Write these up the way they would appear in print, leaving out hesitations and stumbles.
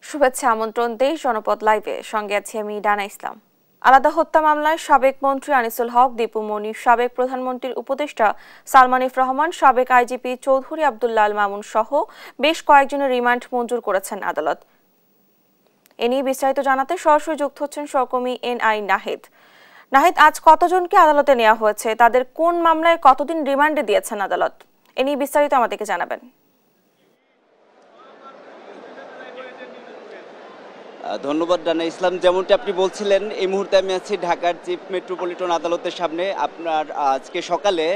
শুভেচ্ছা আমন্ত্রণ দেশ জনপদ লাইভে, সঙ্গে আছি আমি ডানা ইসলাম। আলাদা হত্যা মামলায় সাবেক মন্ত্রী আনিসুল হক, দীপু মনি, সাবেক প্রধানমন্ত্রীর উপদেষ্টা সালমান এফ রহমান, সাবেক আইজিপি চৌধুরী আব্দুল্লাহ আল মামুন সহ বেশ কয়েকজনের রিমান্ড মঞ্জুর করেছেন আদালত। এ নিয়ে বিস্তারিত জানাতে সরাসরি যুক্ত হচ্ছেন সহকর্মী NI নাহিদ। নাহিদ, আজ কতজনকে আদালতে নেওয়া হয়েছে, তাদের কোন মামলায় কতদিন রিমান্ডে দিয়েছেন আদালত, এ নিয়ে বিস্তারিত আমাদেরকে জানাবেন। ধন্যবাদ ডানা ইসলাম। যেমনটি আপনি বলছিলেন, এই মুহূর্তে আমি আছি ঢাকার চিফ মেট্রোপলিটন আদালতের সামনে। আপনার আজকে সকালে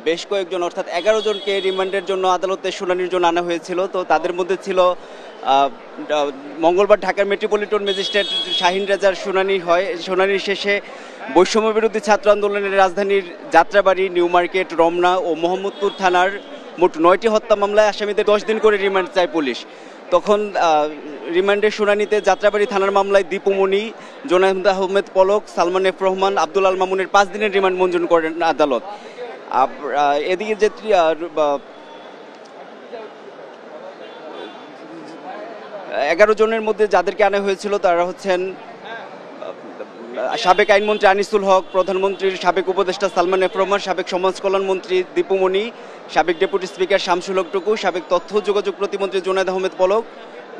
বেশ কয়েকজন অর্থাৎ 11 জনকে রিমান্ডের জন্য আদালতে শুনানির জন্য আনা হয়েছিল। তো তাদের মধ্যে ছিল মঙ্গলবার ঢাকার মেট্রোপলিটন ম্যাজিস্ট্রেট শাহিন রেজার শুনানি হয়। শুনানির শেষে বৈষম্য বিরোধী ছাত্র আন্দোলনের রাজধানীর যাত্রাবাড়ি, নিউ মার্কেট, রমনা ও মোহাম্মদপুর থানার মোট 9টি হত্যা মামলায় আসামিদের 10 দিন করে রিমান্ড চায় পুলিশ। তখন রিমান্ডের শুনানিতে যাত্রাবাড়ি থানার মামলায় দীপু মনি, জোনায়েদ আহমেদ পলক, সালমান এফ রহমান, আব্দুল আল মামুনের 5 দিনের রিমান্ড মঞ্জুর করেন আদালত। এদিকে যে 11 জনের মধ্যে যাদেরকে আনা হয়েছিল তারা হচ্ছেন সাবেক আইনমন্ত্রী আনিসুল হক, প্রধানমন্ত্রীর সাবেক উপদেষ্টা সালমান এফ রহমান, সাবেক সমাজ কল্যাণ মন্ত্রী দীপু মনি, সাবেক ডেপুটি স্পিকার শামসুল হক টুকু, সাবেক তথ্য যোগাযোগ প্রতিমন্ত্রী জোনায়েদ আহমেদ পলক,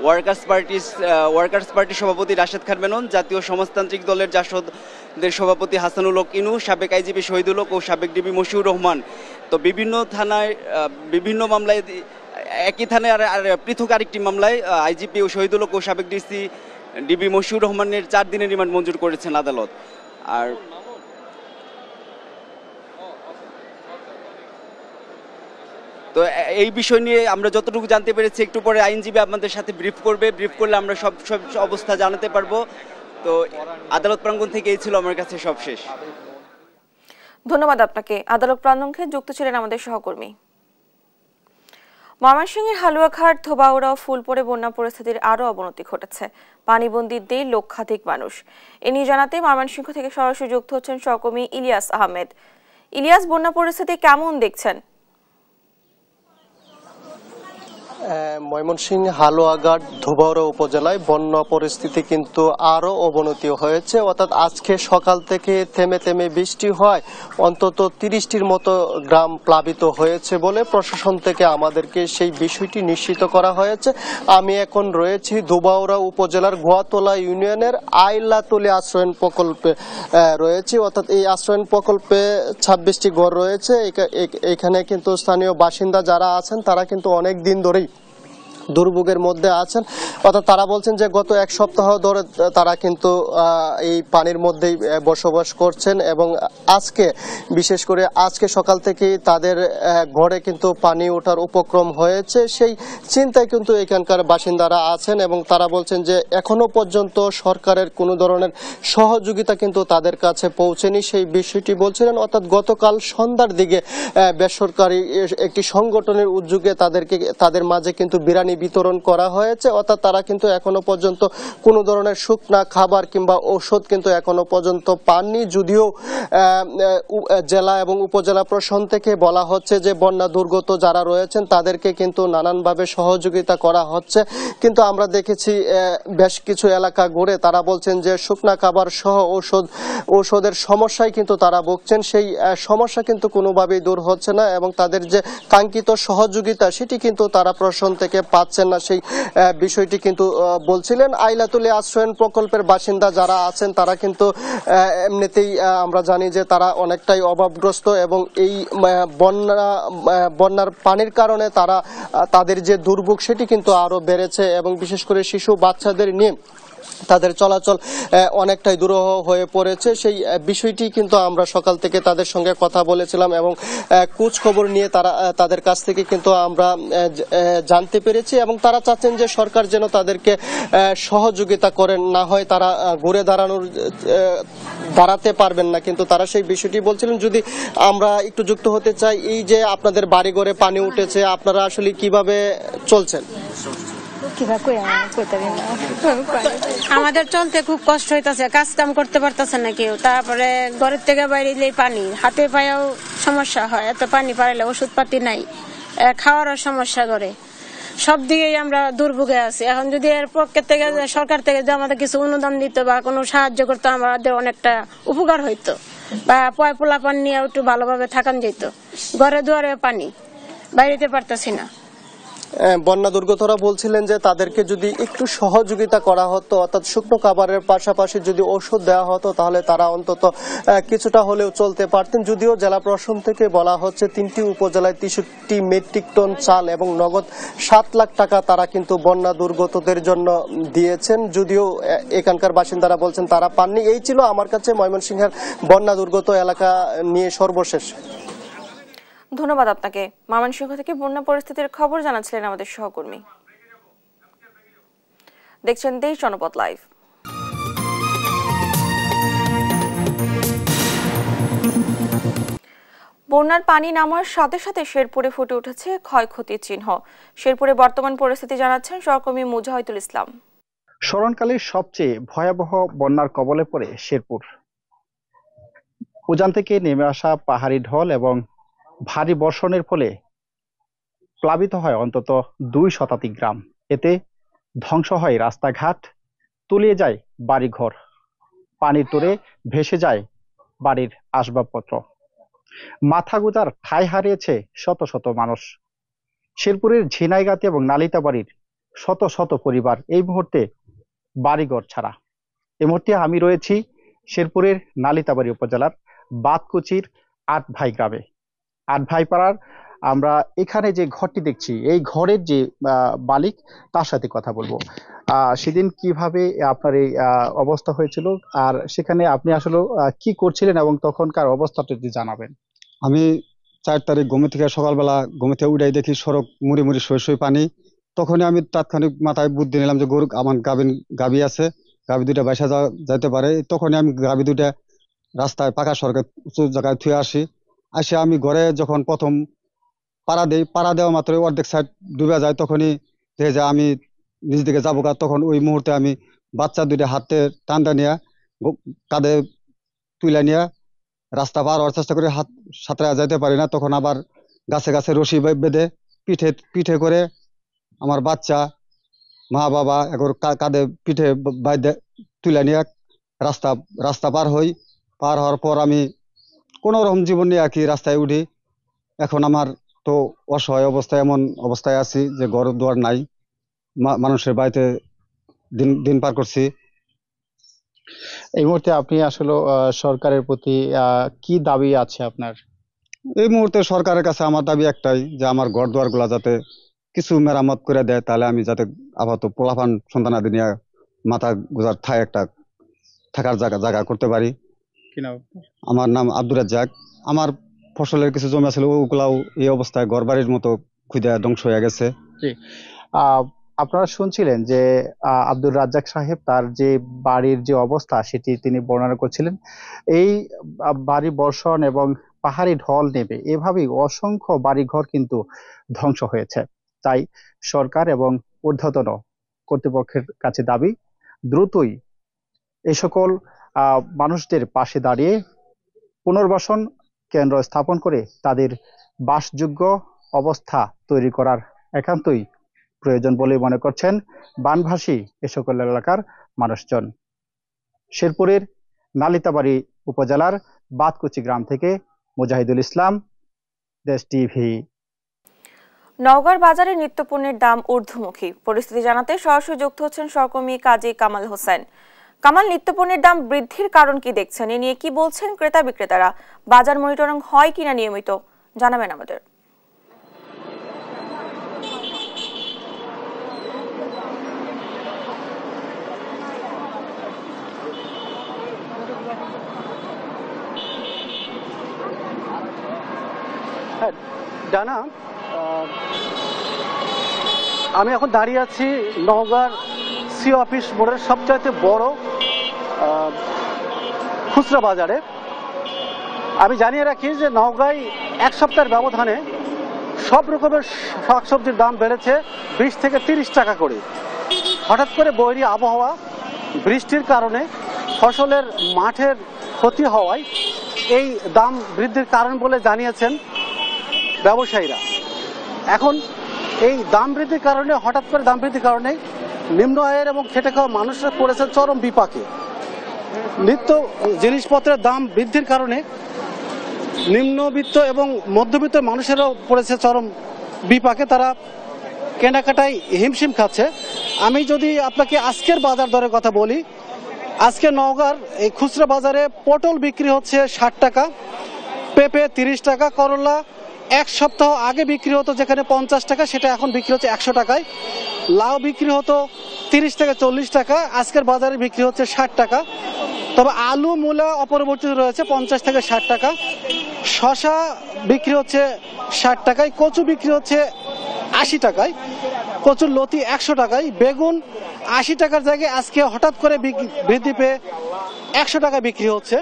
ওয়ার্কার্স পার্টির সভাপতি রাশেদ খান মেনন, জাতীয় সমাজতান্ত্রিক দলের জাসদের সভাপতি হাসানুল হক ইনু, সাবেক আইজিপি শহীদুল হক ও সাবেক ডিবি মশিউর রহমান। তো বিভিন্ন থানায় বিভিন্ন মামলায় একই থানায় আর পৃথক আরেকটি মামলায় আইজিপি ও শহীদুল হক ও সাবেক ডিসি ডিবি মশিউর রহমানের 4 দিনের রিমান্ড মঞ্জুর করেছেন আদালত। আর তো এই বিষয় নিয়ে আমরা যতটুকু জানতে পেরেছি, একটু পরে আইনজীবী আপনাদের সাথে ব্রিফ করলে আমরা সব অবস্থা জানাতে পারবো। তো আদালত প্রাঙ্গণ থেকে এই ছিল আমার কাছে সব শেষ। ধন্যবাদ আপনাকে। আদালত প্রাঙ্গণে যুক্ত ছিলেন আমাদের সহকর্মী। ময়মনসিংহের হালুয়াঘাট, ধোবাউড়া ও ফুলপুরে বন্যা পরিস্থিতির আরও অবনতি ঘটেছে। পানিবন্দী 1.5 লক্ষাধিক মানুষ। এ নিয়ে জানাতে ময়মনসিংহ থেকে সরাসরি যুক্ত হচ্ছেন সহকর্মী ইলিয়াস আহমেদ। ইলিয়াস, বন্যা পরিস্থিতি কেমন দেখছেন? ময়মনসিংহ হালুয়াঘাট, ধোবাউড়া উপজেলায় বন্যা পরিস্থিতি কিন্তু আরো অবনতি হয়েছে। অর্থাৎ আজকে সকাল থেকে থেমে থেমে বৃষ্টি হয় অন্তত 30টির মতো গ্রাম প্লাবিত হয়েছে বলে প্রশাসন থেকে আমাদেরকে সেই বিষয়টি নিশ্চিত করা হয়েছে। আমি এখন রয়েছি ধোবাউড়া উপজেলার গোয়াতলা ইউনিয়নের আইলাতলি আশ্রয়ণ প্রকল্পে রয়েছে। অর্থাৎ এই আশ্রয়ণ প্রকল্পে 26টি ঘর রয়েছে। এখানে কিন্তু স্থানীয় বাসিন্দা যারা আছেন তারা কিন্তু অনেক দিন ধরেই দুর্ভোগের মধ্যে আছেন। অর্থাৎ তারা বলছেন যে গত 1 সপ্তাহ ধরে তারা কিন্তু এই পানির মধ্যেই বসবাস করছেন এবং বিশেষ করে আজকে সকাল থেকেই তাদের ঘরে কিন্তু পানি ওঠার উপক্রম হয়েছে। সেই চিন্তায় কিন্তু এখানকার বাসিন্দারা আছেন এবং তারা বলছেন যে এখনো পর্যন্ত সরকারের কোনো ধরনের সহযোগিতা কিন্তু তাদের কাছে পৌঁছেনি, সেই বিষয়টি বলছিলেন। অর্থাৎ গতকাল সন্ধ্যার দিকে বেসরকারি একটি সংগঠনের উদ্যোগে তাদের মাঝে কিন্তু বিরানি বিতরণ করা হয়েছে। অর্থাৎ তারা কিন্তু এখনো পর্যন্ত কোনো ধরনের শুকনা খাবার কিংবা ঔষধ কিন্তু এখনো পর্যন্ত পাননি। যদিও জেলা এবং উপজেলা প্রশাসন থেকে বলা হচ্ছে যে বন্যা দুর্গত যারা রয়েছেন তাদেরকে কিন্তু নানানভাবে সহযোগিতা করা হচ্ছে, কিন্তু আমরা দেখেছি বেশ কিছু এলাকা ঘুরে তারা বলছেন যে শুকনা খাবার সহ ঔষধের সমস্যায় কিন্তু তারা ভুগছেন। সেই সমস্যা কিন্তু কোনোভাবেই দূর হচ্ছে না এবং তাদের যে কাঙ্ক্ষিত সহযোগিতা সেটি কিন্তু তারা প্রশাসন থেকে পাচ্ছেন না, সেই বিষয়টি কিন্তু বলছিলেন। আইলাতলি আশ্রয়ণ প্রকল্পের বাসিন্দা যারা আছেন তারা কিন্তু এমনিতেই আমরা জানি যে তারা অনেকটাই অভাবগ্রস্ত এবং এই বন্যার পানির কারণে তাদের যে দুর্ভোগ সেটি কিন্তু আরো বেড়েছে এবং বিশেষ করে শিশু বাচ্চাদের নিয়ে তাদের চলাচল অনেকটাই দুরূহ হয়ে পড়েছে। সেই বিষয়টি কিন্তু আমরা সকাল থেকে তাদের সঙ্গে কথা বলেছিলাম এবং খোঁজ খবর নিয়ে তাদের কাছ থেকে কিন্তু আমরা জানতে পেরেছি এবং তারা চাচ্ছেন যে সরকার যেন তাদেরকে সহযোগিতা করেন, না হয় তারা ঘুরে দাঁড়াতে পারবেন না, কিন্তু তারা সেই বিষয়টি বলছিলেন। যদি আমরা একটু যুক্ত হতে চাই, এই যে আপনাদের বাড়িঘরে পানি উঠেছে, আপনারা আসলে কিভাবে চলছেন? আমাদের চলতে খুব কষ্ট হইতেছে, কাজ কাম করতে পারতেছে না কেউ। তারপরে ঘরের থেকে বাইরে পানি, হাতে পায়েও সমস্যা হয়, এত পানি পারলে ওষুধ পাতি নাই, খাওয়ারও সমস্যা করে। সব দিকেই আমরা দুর্ভোগে আছি। এখন যদি এর পক্ষে থেকে সরকার থেকে যদি আমাদের কিছু অনুদান দিত বা কোনো সাহায্য করতো আমাদের অনেকটা উপকার হইতো, বা পোলা পানি নিয়ে একটু ভালোভাবে থাকান যেত। ঘরে দুয়ারে পানি, বাইরেতে পারতেছি না। বন্যা দুর্গতরা বলছিলেন যে তাদেরকে যদি একটু সহযোগিতা করা হতো, অর্থাৎ শুকনো খাবারের পাশাপাশি যদি ওষুধ দেওয়া হতো তাহলে তারা অন্তত কিছুটা হলেও চলতে পারতেন। যদিও জেলা প্রশাসন থেকে বলা হচ্ছে 3টি উপজেলায় 63 মেট্রিক টন চাল এবং নগদ 7 লাখ টাকা তারা কিন্তু বন্যা দুর্গতদের জন্য দিয়েছেন। যদিও এখানকার বাসিন্দারা বলছেন তারা পাননি। এই ছিল আমার কাছে ময়মনসিংহের বন্যা দুর্গত এলাকা নিয়ে সর্বশেষ। ধন্যবাদ আপনাকে। ময়মনসিংহ থেকে বন্যা পরিস্থিতির খবর জানাচ্ছিলেন আমাদের সহকর্মী। দেখছেন দেশ জনপদ লাইভ। বন্যার পানি নামার সাথে সাথে শেরপুরে ফুটে উঠেছে ক্ষয়ক্ষতির চিহ্ন। শেরপুরে বর্তমান পরিস্থিতি জানাচ্ছেন সহকর্মী মুজাহিদুল ইসলাম। স্মরণকালের সবচেয়ে ভয়াবহ বন্যার কবলে পড়ে শেরপুর। উজান থেকে নেমে আসা পাহাড়ি ঢল এবং ভারী বর্ষণের ফলে প্লাবিত হয় অন্তত 2 শতাধিক গ্রাম। এতে ধ্বংস হয় রাস্তাঘাট, তলিয়ে যায় বাড়িঘর, পানির তোড়ে ভেসে যায় বাড়ির আসবাবপত্র। মাথা গোঁজার ঠাঁই হারিয়েছে শত শত মানুষ। শেরপুরের ঝিনাইগাতি এবং নালিতাবাড়ির শত শত পরিবার এই মুহূর্তে বাড়িঘর ছাড়া। এই মুহূর্তে আমি রয়েছি শেরপুরের নালিতাবাড়ি উপজেলার বাতকুচির 8 ভাই গ্রামে। 8 ভাই পাড়ার আমরা এখানে যে ঘরটি দেখছি, এই ঘরের যে মালিক তার সাথে কথা বলবো। সেদিন কিভাবে আপনার এই অবস্থা হয়েছিল, আর সেখানে আপনি আসলে কি করছিলেন এবং তখনকার অবস্থাটা যদি জানাবেন। আমি 4 তারিখ সকালবেলা ঘুম থেকে উঠাই দেখি সড়ক মুড়ি মুড়ি সই পানি। তখনই আমি তাৎক্ষণিক মাথায় বুদ্ধি নিলাম যে গরু আমার গাভী আছে, গাভী 2টা বাইসা যাইতে পারে। তখনই আমি গাভী 2টা রাস্তায় পাকা সড়কে উঁচু জায়গায় থুয়ে আসি আমি ঘরে যখন প্রথম পাড়া দেওয়া মাত্র অর্ধেক সাইড ডুবে যায়, তখনই দেখে যায় আমি নিজ দিকে যাবো। তখন ওই মুহূর্তে আমি বাচ্চা 2টা হাতে টান্দা নিয়ে কাঁধে তুলে নিয়ে রাস্তা পার হওয়ার চেষ্টা করে হাত সাঁতরে যাইতে পারি না। তখন আবার গাছে গাছে রশি বেঁধে পিঠে করে আমার বাচ্চা, মা বাবা একবার কাঁধে পিঠে বাইধে তুলে নিয়ে রাস্তা পার হওয়ার পর আমি কোনো রকম জীবন নিয়ে আর কি রাস্তায় উঠি। এখন আমার তো অসহায় অবস্থায়, এমন অবস্থায় আছি যে ঘর দুয়ার নাই, মানুষের বাড়িতে দিন পার করছি। এই মুহূর্তে আপনি আসলে সরকারের প্রতি কি দাবি আছে আপনার? এই মুহূর্তে সরকারের কাছে আমার দাবি একটাই, যে আমার ঘর দুয়ার গুলা যাতে কিছু মেরামত করে দেয়, তাহলে আমি যাতে আপাতত পোলাপান সন্তানাদি নিয়ে মাথা গোজার ঠাই একটা থাকার জায়গা করতে পারি। আমার নাম আব্দুর রাজ্জাক। আমার ফসলের কিছু জমি আছে, ওগুলাও এই অবস্থায় ঘর বাড়ির মতো খুদে ধ্বংস হয়ে গেছে। আপনারা শুনছিলেন যে আব্দুর রাজ্জাক সাহেব তার যে বাড়ির যে অবস্থা সেটি তিনি বর্ণনা করছিলেন। এই বাড়ি বর্ষণ এবং পাহাড়ি ঢল নেমে এভাবেই অসংখ্য বাড়িঘর কিন্তু ধ্বংস হয়েছে। তাই সরকার এবং ঊর্ধ্বতন কর্তৃপক্ষের কাছে দাবি, দ্রুতই এই সকল মানুষদের পাশে দাঁড়িয়ে পুনর্বাসন কেন্দ্র স্থাপন করে তাদের বাসযোগ্য অবস্থা তৈরি করার একান্তই প্রয়োজন বলে মনে করছেন বানভাসী এ সকল এলাকার মানুষজন। শেরপুরের নালিতাবাড়ি উপজেলার বাতকুচি গ্রাম থেকে মুজাহিদুল ইসলাম, দেশ টিভি। নওগাঁর বাজারে নিত্যপণ্যের দাম ঊর্ধ্বমুখী। পরিস্থিতি জানাতে সরাসরি যুক্ত হচ্ছেন সহকর্মী কাজী কামাল হোসেন। কামাল, নিত্যপণ্যের দাম বৃদ্ধির কারণ কি দেখছেন? এ নিয়ে কি বলছেন ক্রেতা বিক্রেতারা? বাজার মনিটরিং হয় কিনা নিয়মিত জানাবেন আমাদের। ডানা, আমি এখন দাঁড়িয়ে আছি নওগাঁর সি অফিস মোড়ের সবচাইতে বড় খুচরা বাজারে। আমি জানিয়ে রাখি যে নওগাঁয় 1 সপ্তাহের ব্যবধানে সব রকমের শাকসবজির দাম বেড়েছে 20 থেকে 30 টাকা করে। হঠাৎ করে বৈরী আবহাওয়া, বৃষ্টির কারণে ফসলের মাঠের ক্ষতি হওয়ায় এই দাম বৃদ্ধির কারণ বলে জানিয়েছেন ব্যবসায়ীরা। এখন এই দাম বৃদ্ধির কারণে, হঠাৎ করে দাম বৃদ্ধির কারণে নিম্ন আয়ের এবং খেটে খাওয়া মানুষরা পড়েছে চরম বিপাকে। নিত্য জিনিসপত্রের দাম বৃদ্ধির কারণে নিম্নবিত্ত এবং মধ্যবিত্ত মানুষেরাও পড়েছে চরম বিপাকে, তারা কেনাকাটায় হিমশিম খাচ্ছে। আমি যদি আপনাকে আজকের বাজার দরের কথা বলি, আজকে নওগাঁর এই খুচরা বাজারে পটল বিক্রি হচ্ছে 60 টাকা, পেঁপে 30 টাকা, করলা এক সপ্তাহ আগে বিক্রি হতো যেখানে 50 টাকা, সেটা এখন বিক্রি হচ্ছে 100 টাকায়। লাউ বিক্রি হতো 30 থেকে 40 টাকা, আজকের বাজারে বিক্রি হচ্ছে 60 টাকা। তবে আলু মূলা অপরিবর্তিত রয়েছে 50 থেকে 60 টাকা। শশা বিক্রি হচ্ছে 60 টাকায়, কচু বিক্রি হচ্ছে 80 টাকায়, কচুর লতি 100 টাকায়, বেগুন 80 টাকার জায়গায় আজকে হঠাৎ করে বৃদ্ধি পেয়ে 100 টাকা বিক্রি হচ্ছে।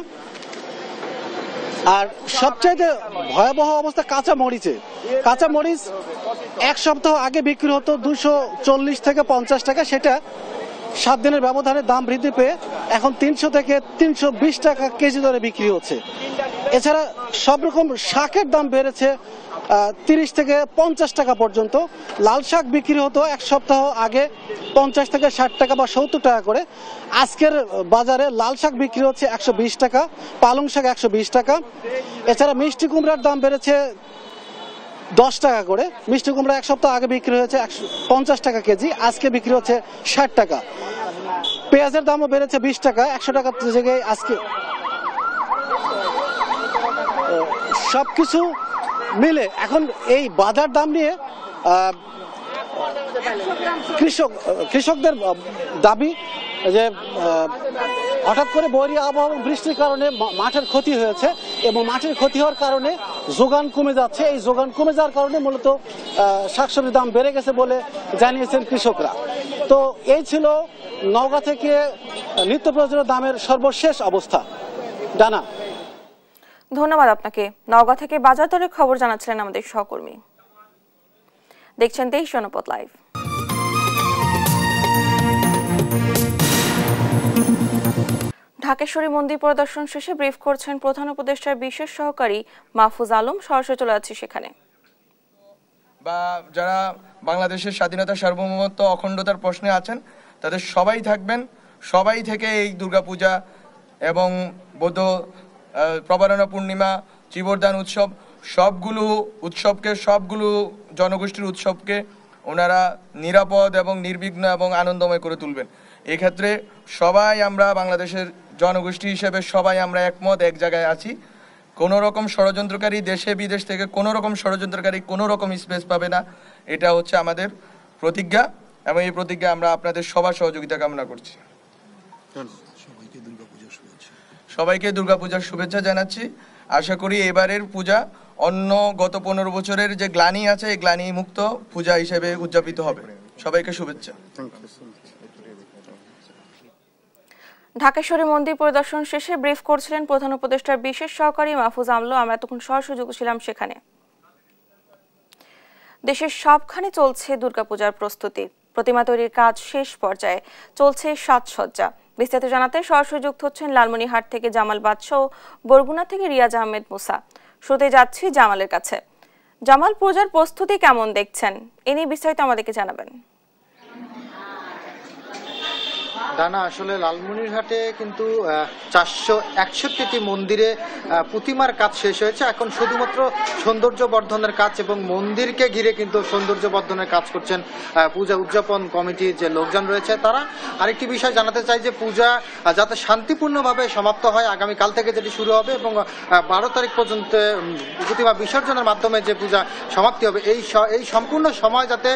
আর সবচাইতে ভয়াবহ অবস্থা কাঁচা মরিচে। কাঁচা মরিচ এক সপ্তাহ আগে বিক্রি হতো 240 থেকে 50 টাকা, সেটা 7 দিনের ব্যবধানে দাম বৃদ্ধি পেয়ে এখন 300 থেকে 320 টাকা কেজি দরে বিক্রি হচ্ছে। এছাড়া সব রকম শাকের দাম বেড়েছে 30 থেকে 50 টাকা পর্যন্ত। লাল শাক বিক্রি হতো এক সপ্তাহ আগে 50 থেকে 60 টাকা বা 70 টাকা করে, আজকের বাজারে লাল শাক বিক্রি হচ্ছে 120 টাকা, পালং শাক 120 টাকা। এছাড়া মিষ্টি কুমড়ার দাম বেড়েছে 10 টাকা করে। মিষ্টি কুমড়া এক সপ্তাহ আগে বিক্রি হয়েছে 50 টাকা কেজি, আজকে বিক্রি হচ্ছে 60 টাকা। পেঁয়াজের দামও বেড়েছে 20 টাকা, 100 টাকার জায়গায় আজকে। সবকিছু মিলে এখন এই বাজার দাম নিয়ে কৃষকদের দাবি যে হঠাৎ করে বৈরী আবহাওয়া এবং বৃষ্টির কারণে মাঠের ক্ষতি হয়েছে এবং মাঠের ক্ষতি হওয়ার কারণে যোগান কমে যাচ্ছে। এই যোগান কমে যাওয়ার কারণে মূলত শাকসবজির দাম বেড়ে গেছে বলে জানিয়েছেন কৃষকরা। তো এই ছিল নওগাঁ থেকে নিত্য প্রয়োজনীয় দামের সর্বশেষ অবস্থা। ডানা, ধন্যবাদ আপনাকে। নওগাঁ থেকে বাজার দরের খবর জানাচ্ছিলেন আমাদের সহকর্মী। দেখছেন 23 জনপদ লাইভ। ঢাকেশ্বরী মন্দির পরিদর্শন শেষে ব্রিফ করছেন প্রধান উপদেষ্টার বিশেষ সহকারী মাহফুজ আলম। সরাসরি চলে যাচ্ছি সেখানে। বা যারা বাংলাদেশের স্বাধীনতা, সার্বভৌমত্ব, অখণ্ডতার প্রশ্নে আছেন তাদের সবাই থাকবেন। সবাই থেকে এই দুর্গাপূজা এবং বৌদ্ধ প্রবারণা পূর্ণিমা, চিবরদান উৎসব, সবগুলো জনগোষ্ঠীর উৎসবকে ওনারা নিরাপদ এবং নির্বিঘ্ন এবং আনন্দময় করে তুলবেন। এক্ষেত্রে সবাই আমরা বাংলাদেশের জনগোষ্ঠী হিসেবে সবাই আমরা একমত, এক জায়গায় আছি। কোনো রকম ষড়যন্ত্রকারী, দেশে বিদেশ থেকে কোনো রকম ষড়যন্ত্রকারী কোনো রকম স্পেস পাবে না। এটা হচ্ছে আমাদের প্রতিজ্ঞা এবং এই প্রতিজ্ঞা আমরা আপনাদের সবার সহযোগিতা কামনা করছি। সবাইকে দুর্গাপূজার শুভেচ্ছা জানাচ্ছি। আশা করি এবারের পূজা অন্য গত 15 বছরের যে গ্লানি আছে এই গ্লানি মুক্ত পূজা হিসেবে উদযাপিত হবে। সবাইকে শুভেচ্ছা। ঢাকেশ্বরী মন্দির পরিদর্শন শেষে ব্রিফ করছিলেন প্রধান উপদেষ্টার বিশেষ সহকারী মাহফুজ আলম। আমরা তখন সরাসরি যুক্ত ছিলাম সেখানে। দেশের সবখানে চলছে দুর্গাপূজার প্রস্তুতি। প্রতিমা তৈরির কাজ শেষ পর্যায়ে, চলছে সাজসজ্জা। বিস্তারিত জানাতে সরাসরি যুক্ত হচ্ছেন লালমনিরহাট থেকে জামাল বাদশা ও বরগুনা থেকে রিয়াজ আহমেদ মুসা। শুরুতে যাচ্ছি জামালের কাছে। জামাল, পূজার প্রস্তুতি কেমন দেখছেন, এ নিয়ে বিস্তারিত আমাদেরকে জানাবেন। ডানা, আসলে লালমনিরহাটে কিন্তু 461টি মন্দিরে প্রতিমার কাজ শেষ হয়েছে। এখন শুধুমাত্র সৌন্দর্য বর্ধনের কাজ এবং মন্দিরকে ঘিরে কিন্তু সৌন্দর্য বর্ধনের কাজ করছেন পূজা উদযাপন কমিটির যে লোকজন রয়েছে তারা। আরেকটি বিষয় জানাতে চাই যে পূজা যাতে শান্তিপূর্ণভাবে সমাপ্ত হয়, আগামীকাল থেকে যেটি শুরু হবে এবং 12 তারিখ পর্যন্ত প্রতিমা বিসর্জনের মাধ্যমে যে পূজা সমাপ্তি হবে, এই সম্পূর্ণ সময় যাতে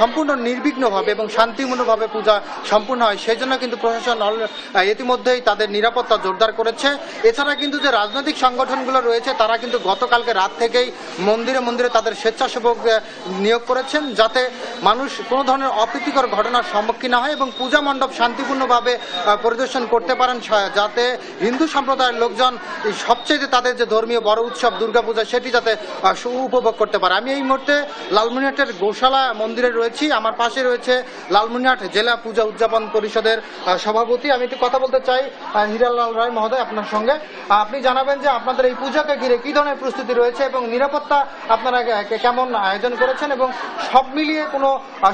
সম্পূর্ণ নির্বিঘ্নভাবে এবং শান্তিপূর্ণভাবে পূজা সম্পূর্ণ হয় সেই জন্য কিন্তু প্রশাসন ইতিমধ্যেই তাদের নিরাপত্তা জোরদার করেছে। এছাড়া কিন্তু যে রাজনৈতিক সংগঠনগুলো রয়েছে তারা কিন্তু গতকালকে রাত থেকেই মন্দিরে মন্দিরে তাদের স্বেচ্ছাসেবক নিয়োগ করেছেন যাতে মানুষ কোনো ধরনের অপ্রীতিকর ঘটনার সম্মুখীন না হয় এবং পূজা মণ্ডপ শান্তিপূর্ণভাবে পরিদর্শন করতে পারেন, যাতে হিন্দু সম্প্রদায়ের লোকজন সবচেয়ে তাদের যে ধর্মীয় বড় উৎসব দুর্গাপূজা সেটি যাতে উপভোগ করতে পারে। আমি এই মুহূর্তে লালমনিরহাটের গোশালা মন্দিরে রয়েছি। আমার পাশে রয়েছে লালমনিরহাট জেলা পূজা উদযাপন পরিষদের সভাপতি। আমি একটু কথা বলতে চাই হীরালাল রায় মহোদয় আপনার সঙ্গে। আপনি জানাবেন যে আপনাদের এই পূজাকে ঘিরে কি ধরনের প্রস্তুতি রয়েছে এবং নিরাপত্তা আপনারা কেমন আয়োজন করেছেন এবং সব মিলিয়ে কোনো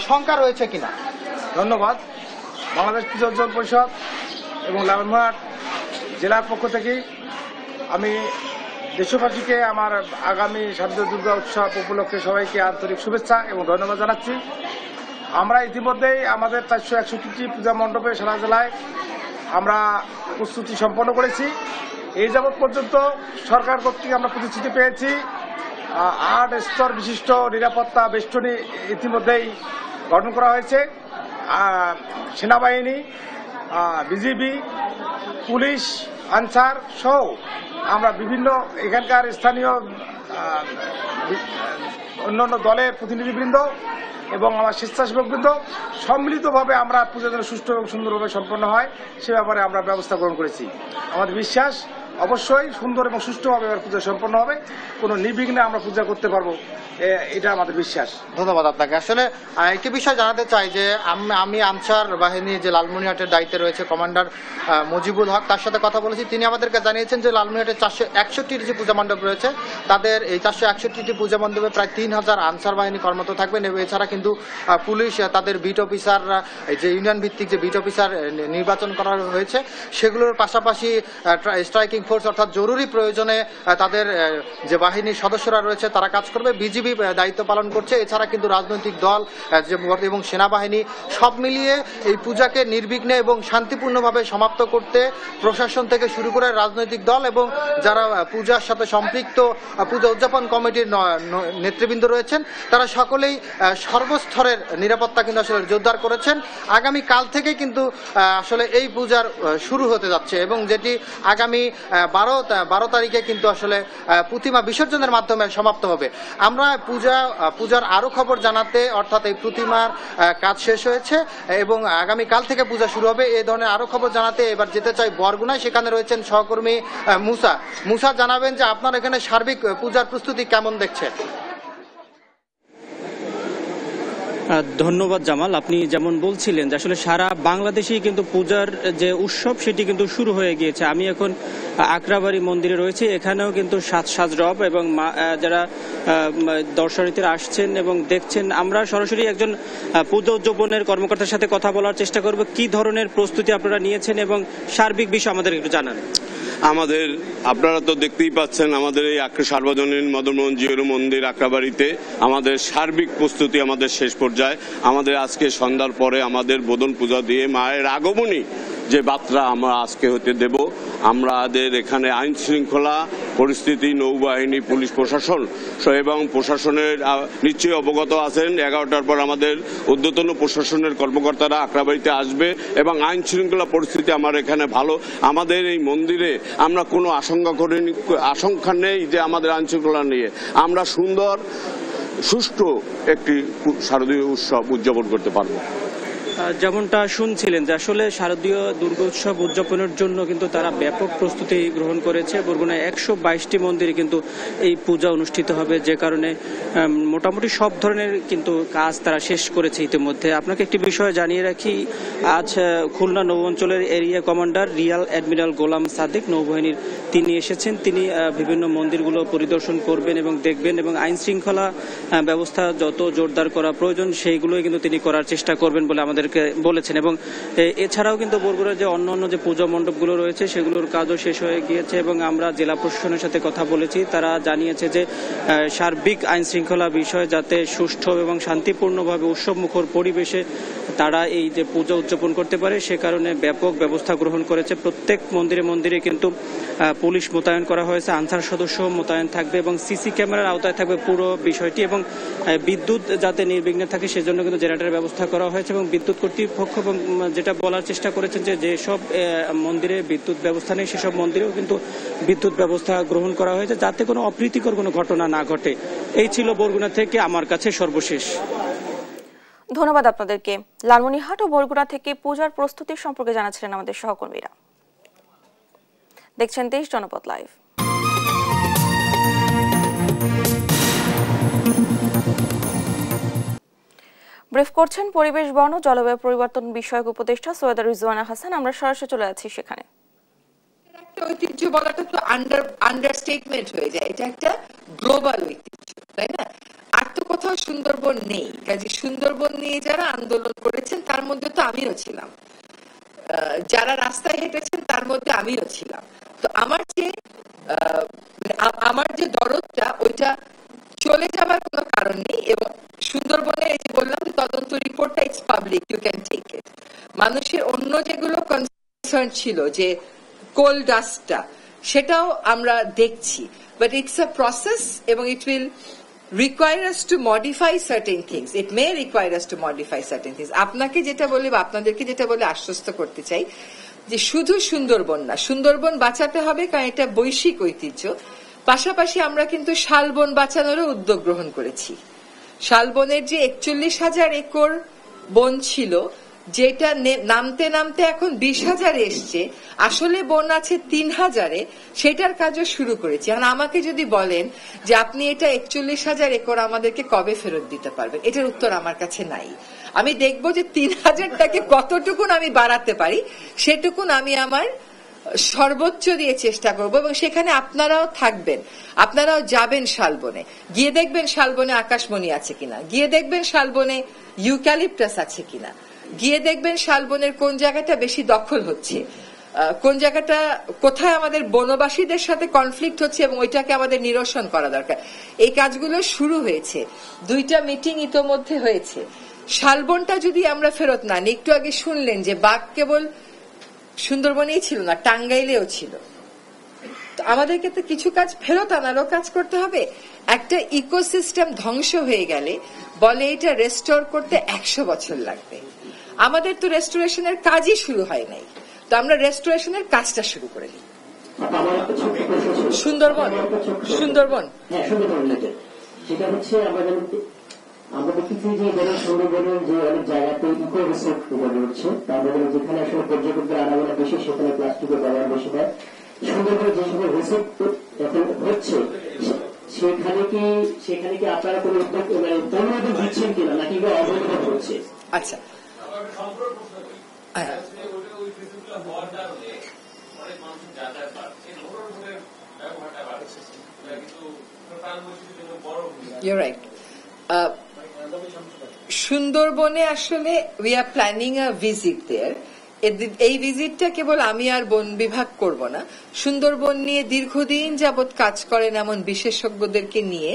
শঙ্কা রয়েছে কিনা? ধন্যবাদ। বাংলাদেশ পূজা উদযাপন পরিষদ এবং লালমনিরহাট জেলার পক্ষ থেকে আমি দেশবাসীকে আমার আগামী শারদীয় দুর্গা উৎসব উপলক্ষে সবাইকে আন্তরিক শুভেচ্ছা এবং ধন্যবাদ জানাচ্ছি। আমরা ইতিমধ্যেই আমাদের 461টি পূজা মণ্ডপে সারা জেলায় আমরা প্রস্তুতি সম্পন্ন করেছি। এই যাবৎ পর্যন্ত সরকার কর্তৃক আমরা প্রতিশ্রুতি পেয়েছি 8 স্তর বিশিষ্ট নিরাপত্তা বেষ্টনী ইতিমধ্যেই গঠন করা হয়েছে। সেনাবাহিনী, বিজিবি, পুলিশ, আনসার সহ আমরা বিভিন্ন এখানকার স্থানীয় অন্যান্য দলের প্রতিনিধিবৃন্দ এবং আমার স্বেচ্ছাসেবকবৃন্দ সম্মিলিতভাবে আমরা পূজা যেন সুষ্ঠু এবং সুন্দরভাবে সম্পন্ন হয় সে ব্যাপারে আমরা ব্যবস্থা গ্রহণ করেছি। আমাদের বিশ্বাস অবশ্যই সুন্দর এবং সুষ্ঠুভাবে পূজা সম্পন্ন হবে, কোনো নির্বিঘ্নে আমরা পূজা করতে পারবো, এটা আমাদের বিশ্বাস। ধন্যবাদ আপনাকে। আসলে একটি বিষয় জানাতে চাই যে আমি আনসার বাহিনী যে লালমনিরহাটের দায়িত্বে রয়েছে কমান্ডার মুজিবুল হক, তার সাথে কথা বলেছি। তিনি আমাদেরকে জানিয়েছেন যে লালমনিরহাটের 461টি যে পূজা মণ্ডপ রয়েছে তাদের এই 461টি পূজা মণ্ডপে প্রায় 3000 আনসার বাহিনী কর্মরত থাকবেন এবং এছাড়া কিন্তু পুলিশ তাদের বিট অফিসার, যে ইউনিয়ন ভিত্তিক যে বিট অফিসার নির্বাচন করা হয়েছে সেগুলোর পাশাপাশি স্ট্রাইকিং ফোর্স অর্থাৎ জরুরি প্রয়োজনে তাদের যে বাহিনীর সদস্যরা রয়েছে তারা কাজ করবে। বিজিবি দায়িত্ব পালন করছে। এছাড়া কিন্তু রাজনৈতিক দল এবং সেনাবাহিনী সব মিলিয়ে এই পূজাকে নির্বিঘ্নে এবং শান্তিপূর্ণভাবে সমাপ্ত করতে প্রশাসন থেকে শুরু করে রাজনৈতিক দল এবং যারা পূজার সাথে সম্পৃক্ত পূজা উদযাপন কমিটির নেতৃবৃন্দ রয়েছেন তারা সকলেই সর্বস্তরের নিরাপত্তা কিন্তু আসলে জোরদার করেছেন। আগামী কাল থেকে কিন্তু আসলে এই পূজার শুরু হতে যাচ্ছে এবং যেটি আগামী 12 তারিখে কিন্তু আসলে প্রতিমা বিসর্জনের মাধ্যমে সমাপ্ত হবে। আমরা পূজার আরো খবর জানাতে, অর্থাৎ এই প্রতিমার কাজ শেষ হয়েছে এবং আগামী কাল থেকে পূজা শুরু হবে, এই ধরনের আরো খবর জানাতে এবার যেতে চাই বরগুনায়। সেখানে রয়েছেন সহকর্মী মুসা। জানাবেন যে আপনার এখানে সার্বিক পূজার প্রস্তুতি কেমন দেখছেন? ধন্যবাদ জামাল। আপনি যেমন বলছিলেন যে আসলে সারা বাংলাদেশেই কিন্তু পূজার যে উৎসব সেটি কিন্তু শুরু হয়ে গিয়েছে। আমি এখন আকরাবাড়ি মন্দিরে রয়েছে, এখানেও কিন্তু সাজ রব এবং যারা দর্শনার্থীরা আসছেন এবং দেখছেন। আমরা সরাসরি একজন পূজা উদযাপনের কর্মকর্তার সাথে কথা বলার চেষ্টা করব কি ধরনের প্রস্তুতি আপনারা নিয়েছেন এবং সার্বিক বিষয় আমাদের একটু জানান। আমাদের আপনারা তো দেখতেই পাচ্ছেন আমাদের এই সার্বজনীন মদনমোহন জিউরু মন্দির আকরাবাড়িতে আমাদের সার্বিক প্রস্তুতি আমাদের শেষ পর্যায়ে। আমাদের আজকে সন্ধ্যার পরে আমাদের বোধন পূজা দিয়ে মায়ের আগমনী যে বার্তা আমরা আজকে হতে দেব। আমাদের এখানে আইন শৃঙ্খলা পরিস্থিতি, নৌবাহিনী, পুলিশ প্রশাসন এবং প্রশাসনের নিশ্চয়ই অবগত আছেন 11টার পর আমাদের ঊর্ধ্বতন প্রশাসনের কর্মকর্তারা আকরাবাড়িতে আসবে এবং আইন শৃঙ্খলা পরিস্থিতি আমার এখানে ভালো। আমাদের এই মন্দিরে আমরা কোনো আশঙ্কা নেই যে আমাদের আইন শৃঙ্খলা নিয়ে আমরা সুন্দর সুষ্ঠু একটি শারদীয় উৎসব উদযাপন করতে পারবো। যেমনটা শুনছিলেন যে আসলে শারদীয় দুর্গোৎসব উদযাপনের জন্য কিন্তু তারা ব্যাপক প্রস্তুতি গ্রহণ করেছে। বরগুনায় 122টি মন্দিরে কিন্তু এই পূজা অনুষ্ঠিত হবে, যে কারণে মোটামুটি সব ধরনের কিন্তু কাজ তারা শেষ করেছে ইতিমধ্যে। আপনাকে একটি বিষয় জানিয়ে রাখি, আজ খুলনা নৌ অঞ্চলের এরিয়া কমান্ডার রিয়াল অ্যাডমিরাল গোলাম সাদিক নৌবাহিনীর তিনি এসেছেন। তিনি বিভিন্ন মন্দিরগুলো পরিদর্শন করবেন এবং দেখবেন এবং আইন শৃঙ্খলা ব্যবস্থা যত জোরদার করা প্রয়োজন সেইগুলোই কিন্তু তিনি করার চেষ্টা করবেন বলে আমাদের বলেছেন। এবং এছাড়াও কিন্তু বরগুনার যে অন্যান্য যে পূজা মণ্ডপগুলো রয়েছে সেগুলোর কাজও শেষ হয়ে গিয়েছে এবং আমরা জেলা প্রশাসনের সাথে কথা বলেছি। তারা জানিয়েছে যে সার্বিক আইন শৃঙ্খলা বিষয় যাতে সুষ্ঠু এবং শান্তিপূর্ণভাবে উৎসবমুখর পরিবেশে তারা এই যে পূজা উদযাপন করতে পারে সে কারণে ব্যাপক ব্যবস্থা গ্রহণ করেছে। প্রত্যেক মন্দিরে মন্দিরে কিন্তু পুলিশ মোতায়েন করা হয়েছে, আনসার সদস্য মোতায়েন থাকবে এবং সিসি ক্যামেরার আওতায় থাকবে পুরো বিষয়টি এবং বিদ্যুৎ যাতে নির্বিঘ্নে থাকে সেজন্য কিন্তু জেনারেটরের ব্যবস্থা করা হয়েছে এবং বিদ্যুৎ কর্তৃপক্ষ এবং যেটা বলার চেষ্টা করেছেন যে যেসব মন্দিরে বিদ্যুৎ ব্যবস্থা নেই সেসব মন্দিরেও কিন্তু বিদ্যুৎ ব্যবস্থা গ্রহণ করা হয়েছে যাতে কোনো অপ্রীতিকর কোনো ঘটনা না ঘটে। এই ছিল বরগুনা থেকে আমার কাছে সর্বশেষ। ধন্যবাদ আপনাদেরকে। লালমনিরহাট ও বরগুনা থেকে পূজার প্রস্তুতি সম্পর্কে জানাচ্ছিলেন আমাদের সহকর্মীরা। দেখছেন 23 জনপদ লাইভ। ব্রিফ করছেন পরিবেশ বন ও জলবায়ু পরিবর্তন বিষয়ক উপদেষ্টা সৈয়দা রিজওয়ানা হাসান। আমরা সরাসরি চলে যাচ্ছি সেখানে। ঐতিহ্য বলাটা তো আন্ডারস্টেটমেন্ট হয়ে যায়, এটা একটা গ্লোবাল ঐতিহ্য, তাই না? আর তো কোথাও সুন্দরবন নেই। কাজে সুন্দরবন নিয়ে যারা আন্দোলন করেছেন তার মধ্যে তো আমিও ছিলাম, যারা রাস্তায় হেঁটেছেন তার মধ্যে আমিও ছিলাম। তো আমার যে দরদটা ওইটা চলে যাবার কোনো কারণ নেই। এবং সুন্দরবনে এই যে বললাম যে তদন্ত রিপোর্টটা it's public, you can take it. মানুষের অন্য যেগুলো কনসার্ন ছিল যে কোল ডাস্টটা, সেটাও আমরা দেখছি, বাট ইটস আ প্রসেস এবং it will require us to modify certain things. It may require us to modify certain things. আপনাকে যেটা বলি বা আপনাদেরকে যেটা বলে আশ্বস্ত করতে চাই যে শুধু সুন্দরবন না, সুন্দরবন বাঁচাতে হবে কারণ এটা বৈশ্বিক ঐতিহ্য। পাশাপাশি আমরা কিন্তু শালবন বাঁচানোরও উদ্যোগ গ্রহণ করেছি। শালবনের যে 41,000 একর বন ছিল, যেটা নামতে নামতে এখন 20,000 এসছে, আসলে বন আছে 3,000-এ, সেটার কাজও শুরু করেছি। আর আমাকে যদি বলেন যে আপনি এটা 41,000 একর আমাদেরকে কবে ফেরত দিতে পারবেন, এটার উত্তর আমার কাছে নাই। আমি দেখবো যে 3,000টাকে কতটুকুন আমি বাড়াতে পারি, সেটুকুন আমি আমার সর্বোচ্চ দিয়ে চেষ্টা করব। এবং সেখানে আপনারাও থাকবেন, আপনারাও যাবেন শালবনে, গিয়ে দেখবেন শালবনে আকাশমণি আছে কিনা, গিয়ে দেখবেন শালবনে ইউক্যালিপটাস আছে কিনা, গিয়ে দেখবেন শালবনের কোন জায়গাটা বেশি দখল হচ্ছে, কোন জায়গাটা কোথায় আমাদের বনবাসীদের সাথে কনফ্লিক্ট হচ্ছে এবং ওইটাকে আমাদের নিরসন করা দরকার। এই কাজগুলো শুরু হয়েছে, 2টা মিটিং ইতোমধ্যে হয়েছে। শালবনটা যদি আমরা ফেরত না নিই, একটু আগে শুনলেন যে বাঘ কেবল সুন্দরবনেই ছিল না, টাঙ্গাইলেও ছিল। আমাদেরকে তো কিছু কাজ ফেরত আনারও কাজ করতে হবে। একটা ইকোসিস্টেম ধ্বংস হয়ে গেলে বলে এটা রেস্টোর করতে 100 বছর লাগবে। আমাদের তো রেস্টোরেশনের কাজই শুরু হয় নাই, তো আমরা রেস্টোরেশনের কাজটা শুরু করে দিই। সুন্দরবন সেটা হচ্ছে আমরা দেখেছি যে সুন্দরবনের যে অনেক জায়গাতে ইকো রিসোর্ট গড়ে উঠছে, তার মধ্যে যেখানে আসলে পর্যটকদের আনাগোনা বেশি সেখানে প্লাস্টিকের ব্যবহার বেশি হয়। সুন্দরবনে যে সকল রিসোর্ট এখন হচ্ছে সেখানে কি আপনারা কোনো উদ্যোগ অনুমোদন দিচ্ছেন কিনা, নাকি অবৈধভাবে হচ্ছে? আচ্ছা, you're right. সুন্দরবনে আসলে we are planning a visit there. এই ভিজিটটা কেবল আমি আর বন বিভাগ করব না, সুন্দরবন নিয়ে দীর্ঘদিন যাবৎ কাজ করেন এমন বিশেষজ্ঞদেরকে নিয়ে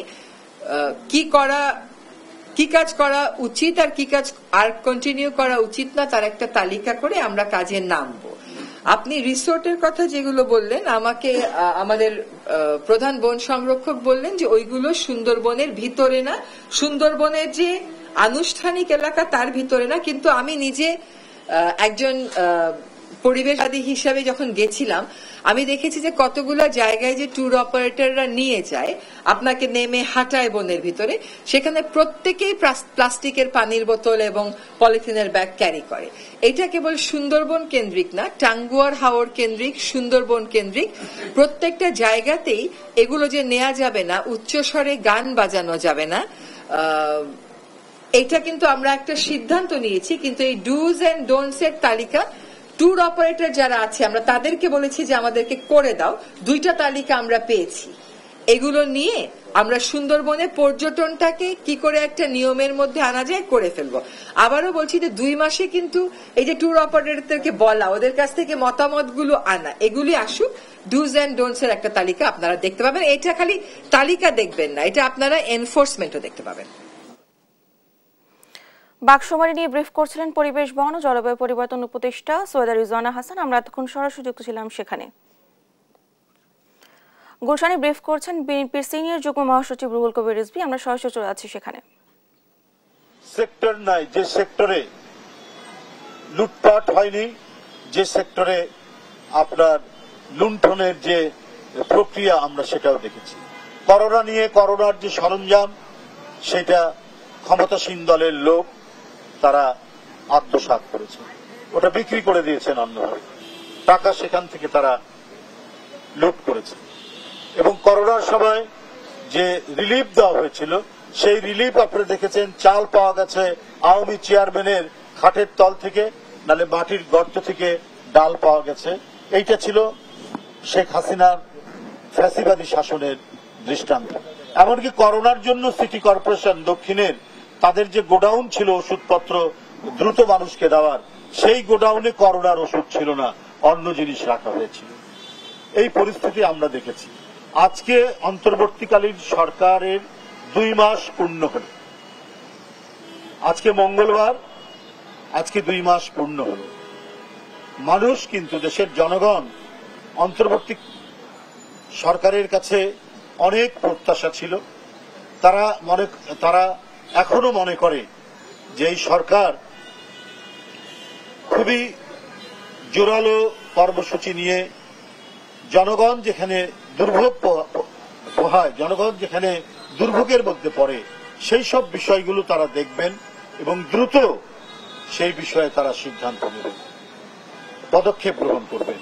কি কাজ করা উচিত আর কি কাজ আর কন্টিনিউ করা উচিত না তার একটা তালিকা করে আমরা কাজে নামবো। আপনি রিসোর্টের কথা যেগুলো বললেন, আমাকে আমাদের প্রধান বন সংরক্ষক বললেন যে ওইগুলো সুন্দরবনের ভিতরে না, সুন্দরবনের যে আনুষ্ঠানিক এলাকা তার ভিতরে না। কিন্তু আমি নিজে একজন পরিবেশবাদী হিসাবে যখন গেছিলাম, আমি দেখেছি যে কতগুলো জায়গায় যে ট্যুর অপারেটররা নিয়ে যায়, আপনাকে নেমে হাঁটায় বনের ভিতরে, সেখানে প্রত্যেকেই প্লাস্টিকের পানির বোতল এবং পলিথিনের ব্যাগ ক্যারি করে। এটা কেবল সুন্দরবন কেন্দ্রিক না, টাঙ্গুয়ার হাওর কেন্দ্রিক, সুন্দরবন কেন্দ্রিক, প্রত্যেকটা জায়গাতেই এগুলো যে নেওয়া যাবে না, উচ্চস্বরে গান বাজানো যাবে না, এটা কিন্তু আমরা একটা সিদ্ধান্ত নিয়েছি। কিন্তু এই ডুজ এন্ড ডোন্টস এর তালিকা ট্যুর অপারেটর যারা আছে আমরা তাদেরকে বলেছি যে আমাদেরকে করে দাও। 2টা তালিকা আমরা পেয়েছি, এগুলো নিয়ে আমরা সুন্দরবনে পর্যটনটাকে কি করে একটা নিয়মের মধ্যে আনা যায় করে ফেলবো। আবারও বলছি যে 2 মাসে কিন্তু এই যে ট্যুর অপারেটরদেরকে বলা, ওদের কাছ থেকে মতামতগুলো আনা, এগুলি আসুক। ডুজ এন্ড ডোন্টস এর একটা তালিকা আপনারা দেখতে পাবেন। এটা খালি তালিকা দেখবেন না, এটা আপনারা এনফোর্সমেন্টও দেখতে পাবেন। বাঘশোমারি নিয়ে ব্রিফ করছিলেন পরিবেশ বন ও জলবায়ু পরিবর্তন উপদেষ্টা সৈয়দা রিজওয়ানা হাসান। আমরা এতক্ষণ সরাসরি যুক্ত ছিলাম সেখানে। গুলশানে ব্রিফ করছেন বিএনপির সিনিয়র যুগ্ম মহাসচিব রুহুল কবির রিজভী। আমরা সরাসরি চলে যাচ্ছি সেখানে। সেক্টর নাই যে সেক্টরে লুটপাট হয়নি, যে সেক্টরে আপনার লুণ্ঠনের যে প্রক্রিয়া আমরা সেটাও দেখেছি। করোনার যে সরঞ্জাম সেটা ক্ষমতাসীন দলের লোক তারা আত্মসাৎ করেছে, ওটা বিক্রি করে দিয়েছেন অন্যভাবে, টাকা সেখান থেকে তারা লুট করেছে। এবং করোনার সময় যে রিলিফ দেওয়া হয়েছিল সেই রিলিফ আপনারা দেখেছেন, চাল পাওয়া গেছে আওয়ামী চেয়ারম্যানের খাটের তল থেকে, নালে মাটির গর্ত থেকে ডাল পাওয়া গেছে। এইটা ছিল শেখ হাসিনার ফ্যাসিবাদী শাসনের দৃষ্টান্ত। এমনকি করোনার জন্য সিটি কর্পোরেশন দক্ষিণের তাদের যে গোডাউন ছিল ওষুধপত্র দ্রুত মানুষকে দেওয়ার, সেই গোডাউনে করোনার ওষুধ ছিল না, অন্য জিনিস রাখা হয়েছিল। এই পরিস্থিতি আমরা দেখেছি। আজকে অন্তর্বর্তীকালীন সরকারের 2 মাস পূর্ণ হল, আজকে মঙ্গলবার, আজকে 2 মাস পূর্ণ হল। মানুষ কিন্তু, দেশের জনগণ অন্তর্বর্তী সরকারের কাছে অনেক প্রত্যাশা ছিল। তারা এখনো মনে করে যে এই সরকার খুবই জোরালো কর্মসূচি নিয়ে জনগণ যেখানে দুর্ভোগ পোহায়, জনগণ যেখানে দুর্ভোগের মধ্যে পড়ে, সেই সব বিষয়গুলো তারা দেখবেন এবং দ্রুত সেই বিষয়ে তারা সিদ্ধান্ত নেবেন, পদক্ষেপ গ্রহণ করবেন।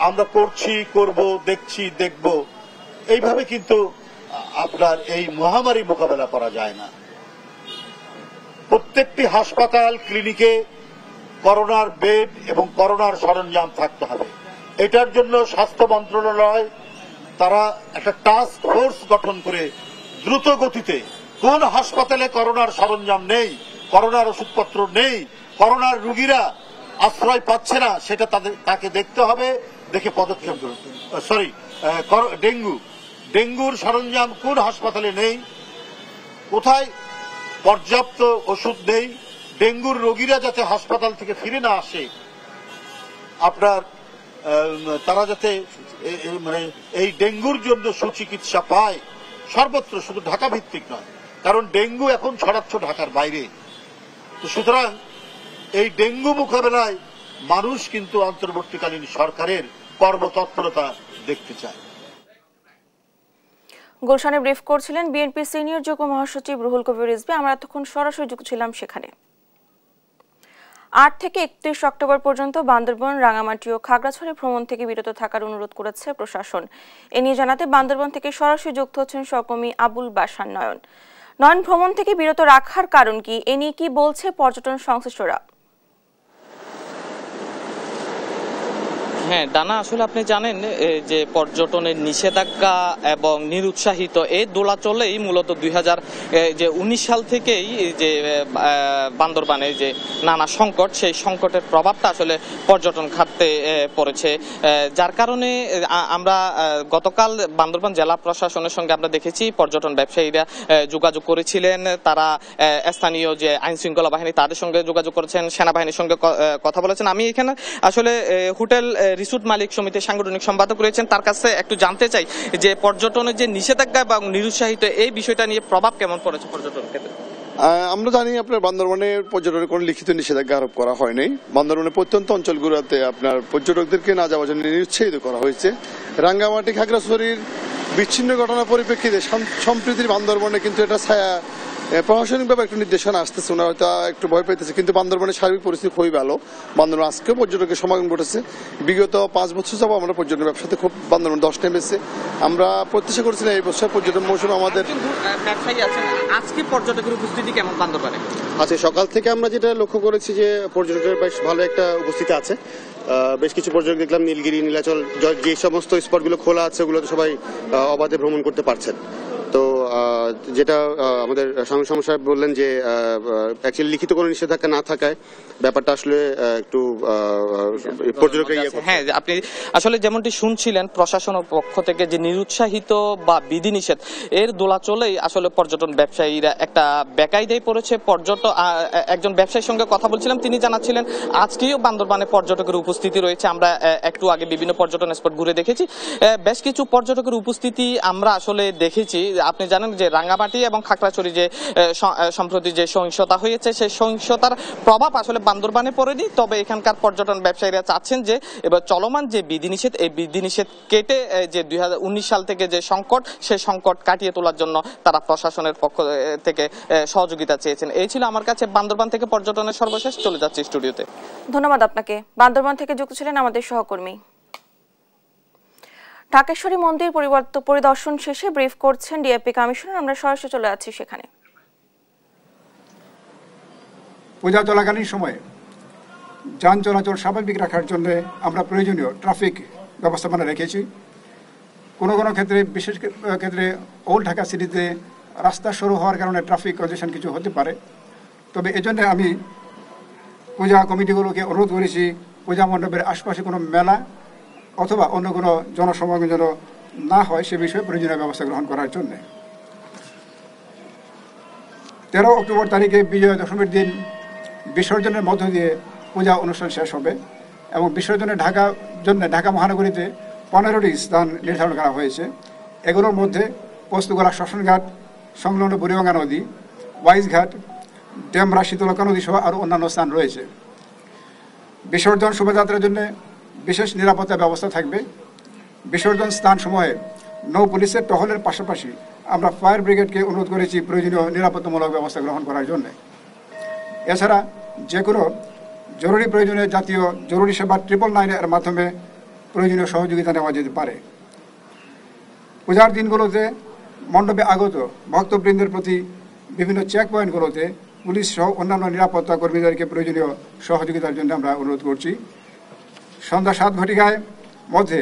আমরা করছি, করব, দেখছি, দেখব, এইভাবে কিন্তু আপনার এই মহামারী মোকাবেলা করা যায় না। প্রত্যেকটি হাসপাতাল, ক্লিনিকে করোনার বেড এবং করোনার সরঞ্জাম থাকতে হবে। এটার জন্য স্বাস্থ্য মন্ত্রণালয় তারা একটা টাস্ক ফোর্স গঠন করে দ্রুত গতিতে কোন হাসপাতালে করোনার সরঞ্জাম নেই, করোনার ওষুধপত্র নেই, করোনার রোগীরা আশ্রয় পাচ্ছে না, সেটা তাকে দেখতে হবে, দেখে পদক্ষেপ করতে। ডেঙ্গুর সরঞ্জাম কোন হাসপাতালে নেই, কোথায় পর্যাপ্ত ওষুধ নেই, ডেঙ্গুর রোগীরা যাতে হাসপাতাল থেকে ফিরে না আসে, আপনার তারা যাতে মানে এই ডেঙ্গুর জন্য সুচিকিৎসা পায় সর্বত্র, শুধু ঢাকা ভিত্তিক নয়, কারণ ডেঙ্গু এখন ছড়াচ্ছে ঢাকার বাইরে। সুতরাং এই ডেঙ্গু মোকাবেলায় মানুষ কিন্তু অন্তর্বর্তীকালীন সরকারের কর্মতৎপরতা দেখতে চায়। গুলশানে ব্রিফ করছিলেন বিএনপি সিনিয়র যুগ্ম মহাসচিব রুহুল কবির রিজভী। আমরা তখন সরাসরি যুক্ত ছিলাম সেখানে। 8 থেকে 31 অক্টোবর পর্যন্ত বান্দরবন, রাঙামাটি ও খাগড়াছড়ি ভ্রমণ থেকে বিরত থাকার অনুরোধ করেছে প্রশাসন। এ নিয়ে জানাতে বান্দরবন থেকে সরাসরি যুক্ত হচ্ছেন সহকর্মী আবুল বাশার নয়ন। নয়ন, ভ্রমণ থেকে বিরত রাখার কারণ কি, এ নিয়ে কি বলছে পর্যটন সংশ্লিষ্টরা? হ্যাঁ ডানা, আসলে আপনি জানেন যে পর্যটনের নিষেধাজ্ঞা এবং নিরুৎসাহিত এই দোলাচলেই মূলত 2019 সাল থেকেই যে বান্দরবানে যে নানা সংকট, সেই সংকটের প্রভাবটা আসলে পর্যটন খাতে পড়েছে, যার কারণে আমরা গতকাল বান্দরবান জেলা প্রশাসনের সঙ্গে আমরা দেখেছি পর্যটন ব্যবসায়ীরা যোগাযোগ করেছিলেন। তারা স্থানীয় যে আইন শৃঙ্খলা বাহিনী তাদের সঙ্গে যোগাযোগ করেছেন, সেনাবাহিনীর সঙ্গে কথা বলেছেন। আমি এখানে আসলে হোটেল রিসোর্ট মালিক সমিতির সাংগঠনিক সম্পাদক রয়েছেন, তার কাছে একটু জানতে চাই যে পর্যটনের যে নিষেধাজ্ঞা এবং নিরুৎসাহিত এই বিষয়টা নিয়ে প্রভাব কেমন পড়েছে পর্যটন ক্ষেত্রে। আমরা জানি আপনার বান্দরবানে পর্যটনের কোনো লিখিত নিষেধাজ্ঞা আরোপ করা হয়নি। বান্দরবানের প্রত্যন্ত অঞ্চলগুলোতে আপনার পর্যটকদেরকে না যাওয়ার জন্য নিরুৎসাহিত করা হয়েছে। রাঙ্গামাটি, খাগড়াছড়ির বিচ্ছিন্ন ঘটনার পরিপ্রেক্ষিতে সম্প্রীতির বান্দরবানে কিন্তু এটা ছায়া প্রশাসনিকভাবে একটু নির্দেশনা আসতেছে, ওনারা হয়তো একটু ভয় পাইতেছে, কিন্তু বান্দরবানের সার্বিক পরিস্থিতি খুবই ভালো। বান্দরবান আজকেও পর্যটকের সমাগম ঘটেছে। বিগত 5 বছর যাবো আমরা পর্যটন ব্যবসাতে খুব বান্দরবান 10 নেমেছে। আমরা প্রত্যাশা করছিলাম এই বছর পর্যটন মৌসুম আমাদের। আজকে পর্যটকের উপস্থিতি কেমন বান্দরবানে? আজকে সকাল থেকে আমরা যেটা লক্ষ্য করেছি যে পর্যটকের বেশ ভালো একটা উপস্থিতি আছে। বেশ কিছু পর্যটক দেখলাম নীলগিরি, নীলাচল, যে সমস্ত স্পটগুলো খোলা আছে ওগুলোতে সবাই অবাধে ভ্রমণ করতে পারছেন। তো যেটা আমাদের সংসদ সাহেব বললেন যে অ্যাকচুয়ালি লিখিত কোনো নিষেধাজ্ঞা না থাকায় ব্যাপারটা আসলে একটু পর্যটকের হ্যাঁ, আপনি আসলে যেমনটি শুনছিলেন প্রশাসনের পক্ষ থেকে যে নিরুৎসাহিত বা বিধিনিষেধ এর দোলাচলেই আসলে পর্যটন ব্যবসায়ীরা একটা বেকায়দায় পড়েছে। একজন ব্যবসায়ীর সঙ্গে কথা বলছিলাম, তিনি জানাচ্ছিলেন আজকেও বান্দরবানে পর্যটকের উপস্থিতি রয়েছে। আমরা একটু আগে বিভিন্ন পর্যটন স্পট ঘুরে দেখেছি, বেশ কিছু পর্যটকের উপস্থিতি আমরা আসলে দেখেছি। আপনি জানেন যে রাঙ্গামাটি এবং খাগড়াছড়ি যে সম্প্রতি যে সহিংসতা হয়েছে সেই সহিংসতার প্রভাব আসলে বান্দরবানে পড়েনি। তবে এখানকার পর্যটন ব্যবসায়ীরা চাচ্ছেন যে এবার চলমান যে বিধিনিষেধ এই বিধিনিষেধ কেটে যে 2019 সাল থেকে যে সংকট সেই সংকট কাটিয়ে তোলার জন্য তারা প্রশাসনের পক্ষ থেকে সহযোগিতা চেয়েছেন। এই ছিল আমার কাছে বান্দরবান থেকে পর্যটনের সর্বশেষ। চলে যাচ্ছি স্টুডিওতে। ধন্যবাদ আপনাকে। বান্দরবান থেকে যুক্ত ছিলেন আমাদের সহকর্মী। ঢাকেশ্বরী মন্দির পরিদর্শন শেষে ব্রিফ করছেন ডিএপি কমিশনার। আমরা সরাসরি চলে যাচ্ছি সেখানে। পূজা চলাকালীন সময়ে যান চলাচল স্বাভাবিক রাখার জন্য আমরা প্রয়োজনীয় ট্রাফিক ব্যবস্থাপনা রেখেছি। কোনো কোনো ক্ষেত্রে, বিশেষ ক্ষেত্রে ওল্ড ঢাকা সিটিতে রাস্তা সরু হওয়ার কারণে ট্রাফিক কনজেশন কিছু হতে পারে। তবে এজন্য আমি পূজা কমিটিগুলোকে অনুরোধ করেছি পূজা মণ্ডপের আশপাশে কোনো মেলা অথবা অন্য কোনো জনসমাগম যেন না হয় সে বিষয়ে প্রয়োজনীয় ব্যবস্থা গ্রহণ করার জন্য। 13 অক্টোবর তারিখে বিজয়া দশমীর দিন বিসর্জনের মধ্য দিয়ে পূজা অনুষ্ঠান শেষ হবে এবং বিসর্জনে ঢাকা মহানগরীতে 15টি স্থান নির্ধারণ করা হয়েছে। এগুলোর মধ্যে পোস্তগোলা শ্মশানঘাট সংলগ্ন বুড়িগঙ্গা নদী, ওয়াইজঘাট, ডেমরা শীতলকা নদী সহ আরও অন্যান্য স্থান রয়েছে। বিসর্জন শোভাযাত্রার জন্য বিশেষ নিরাপত্তা ব্যবস্থা থাকবে। বিসর্জন স্থানসমূহে নৌ পুলিশের টহলের পাশাপাশি আমরা ফায়ার ব্রিগেডকে অনুরোধ করেছি প্রয়োজনীয় নিরাপত্তামূলক ব্যবস্থা গ্রহণ করার জন্য। এছাড়া যে কোনো জরুরি প্রয়োজনে জাতীয় জরুরি সেবা 999 এর মাধ্যমে প্রয়োজনীয় সহযোগিতা নেওয়া যেতে পারে। পূজার দিনগুলোতে মণ্ডপে আগত ভক্তবৃন্দের প্রতি বিভিন্ন চেক পয়েন্টগুলোতে পুলিশ সহ অন্যান্য নিরাপত্তা কর্মীদেরকে প্রয়োজনীয় সহযোগিতার জন্য আমরা অনুরোধ করছি। সন্ধ্যা 7 ঘটিকায় মধ্যে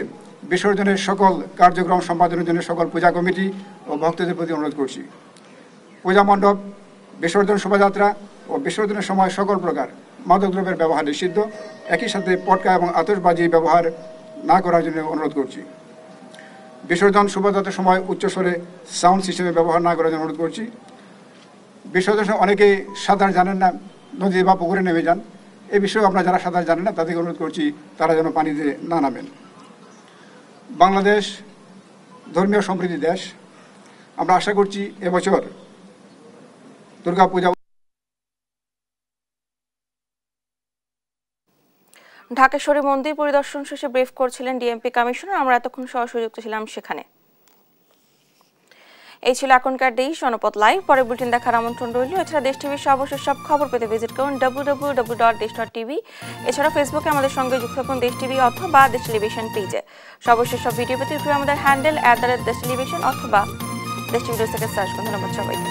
বিসর্জনের সকল কার্যক্রম সম্পাদনের জন্য সকল পূজা কমিটি ও ভক্তদের প্রতি অনুরোধ করছি। পূজা মণ্ডপ, বিসর্জন শোভাযাত্রা ও বিসর্জনের সময় সকল প্রকার মাদকদ্রব্যের ব্যবহার নিষিদ্ধ। একই সাথে পটকা এবং আতশবাজি ব্যবহার না করার জন্য অনুরোধ করছি। বিসর্জন শোভাযাত্রার সময় উচ্চস্বরে সাউন্ড সিস্টেমের ব্যবহার না করার জন্য অনুরোধ করছি। বিসর্জনের অনেকেই সাঁতার জানেন না, নদী বা পুকুরে নেমে যান। এই বিষয়ে আমরা যারা সাঁতার জানেন না তাদেরকে অনুরোধ করছি তারা যেন পানিতে না নামেন। বাংলাদেশ ধর্মীয় সম্প্রীতির দেশ। আমরা আশা করছি এবছর দুর্গাপূজা। ঢাকেশ্বরী মন্দির পরিদর্শন শেষে ব্রিফ করছিলেন ডিএমপি কমিশনার। আমরা এতক্ষণ সরাসরি যুক্ত ছিলাম সেখানে। এই ছিল এখনকার দেশ জনপদ লাইভ। পরে বুলেটিন দেখার আমন্ত্রণ রইল। এছাড়া দেশ টিভির সর্বশেষ সব খবর পেতে ভিজিট করুন www.desh.tv। এছাড়া ফেসবুকে আমাদের সঙ্গে যুক্ত থাকুন দেশ টিভি অথবা দেশ টেলিভিশন পেজে। সর্বশেষ সব ভিডিও পেতে আমাদের হ্যান্ডেল @দেশ টেলিভিশন অথবা দেশ টিভি থেকে সার্চ করুন। ধন্যবাদ সবাইকে।